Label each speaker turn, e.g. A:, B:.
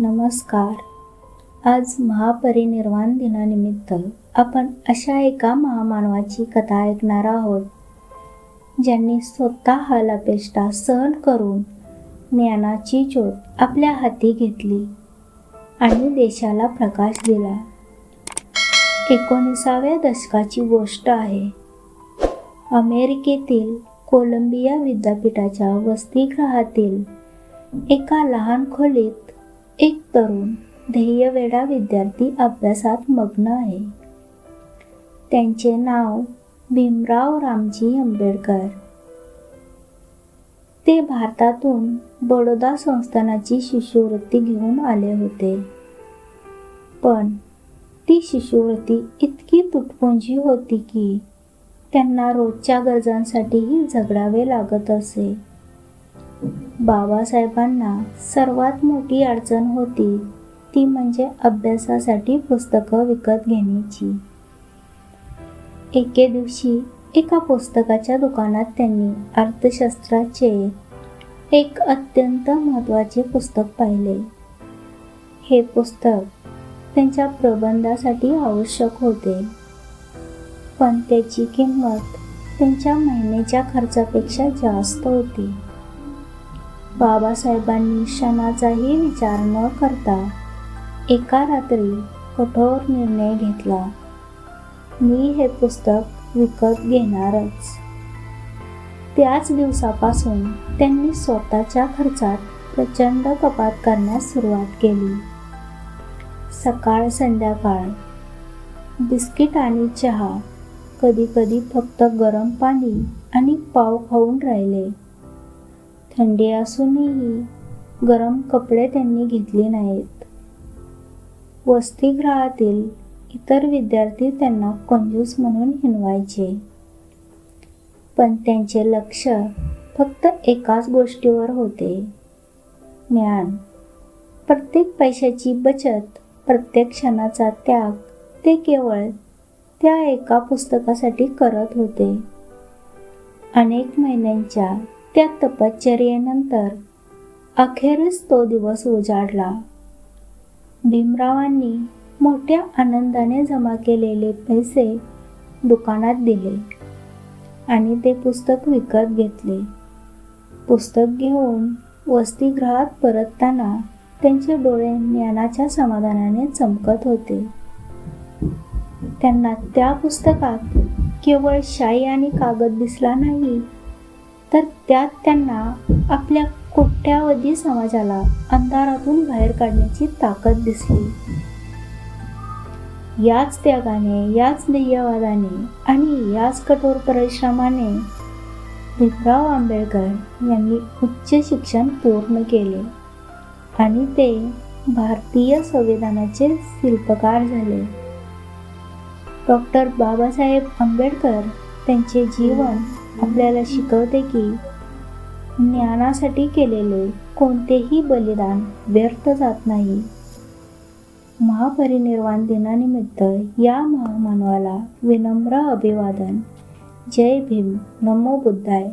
A: नमस्कार. आज महापरिनिर्वाण दिनानिमित्त आपण अशा एका महामानवाची कथा ऐकणार आहोत, ज्यांनी स्वतः हालापेष्टा सहन करून ज्ञानाची ज्योत आपल्या हाती घेतली आणि देशाला प्रकाश दिला. 19व्या दशकाची गोष्ट आहे. अमेरिकेतील कोलंबिया विद्यापीठाच्या वसतिगृहातील एका लहान खोलीत एक तरुण ध्येयवेडा विद्यार्थी अभ्यासात मग्न आहे. त्यांचे नाव भीमराव रामजी आंबेडकर. ते भारतातून बडोदा संस्थानाची शिष्यवृत्ती घेऊन आले होते. पण ती शिष्यवृत्ती इतकी तुटपुंजी होती की त्यांना रोजच्या गरजांसाठीही झगडावे लागत असे. बाबासाहेबांना सर्वात मोठी अडचण होती ती म्हणजे अभ्यासासाठी पुस्तकं विकत घेण्याची. एके दिवशी एका पुस्तकाच्या दुकानात त्यांनी अर्थशास्त्राचे एक अत्यंत महत्त्वाचे पुस्तक पाहिले. हे पुस्तक त्यांच्या प्रबंधासाठी आवश्यक होते, पण त्याची किंमत त्यांच्या महिन्याच्या खर्चापेक्षा जास्त होती. बाबासाहेबांनी क्षणाचाही विचार न करता एका रात्री कठोर निर्णय घेतला. मी हे पुस्तक विकत घेणारच. त्याच दिवसापासून त्यांनी स्वतःच्या खर्चात प्रचंड कपात करण्यास सुरुवात केली. सकाळ संध्याकाळ बिस्किट आणि चहा, कधीकधी फक्त गरम पाणी आणि पाव खाऊन राहिले. थंडी असूनही गरम कपडे त्यांनी घेतले नाहीत. वसतिगृहातील इतर विद्यार्थी त्यांना कंजूस म्हणून हिणवायचे, पण त्यांचे लक्ष फक्त एकाच गोष्टीवर होते, ज्ञान. प्रत्येक पैशाची बचत, प्रत्येक क्षणाचा त्याग ते केवळ त्या एका पुस्तकासाठी करत होते. अनेक महिन्यांच्या त्या तपश्चर्येनंतर अखेरीस तो दिवस उजाडला. भीमरावांनी मोठ्या आनंदाने जमा केलेले पैसे दुकानात दिले आणि ते पुस्तक विकत घेतले. पुस्तक घेऊन वसतिगृहात परतताना त्यांचे डोळे ज्ञानाच्या समाधानाने चमकत होते. त्यांना त्या पुस्तकात केवळ शाई आणि कागद दिसला नाही, तर त्यात त्यांना आपल्या कोट्यावधी समाजाला अंधारातून बाहेर काढण्याची ताकद दिसली. याच त्यागाने, याच ध्येयवादाने आणि याच कठोर परिश्रमाने भीमराव आंबेडकर यांनी उच्च शिक्षण पूर्ण केले आणि ते भारतीय संविधानाचे शिल्पकार झाले. डॉक्टर बाबासाहेब आंबेडकर त्यांचे जीवन आपल्याला शिकवते की ज्ञानासाठी केलेले कोणतेही बलिदान व्यर्थ जात नाही. महापरिनिर्वाण दिनानिमित्त या महामानवाला विनम्र अभिवादन. जय भीम. नमो बुद्धाय.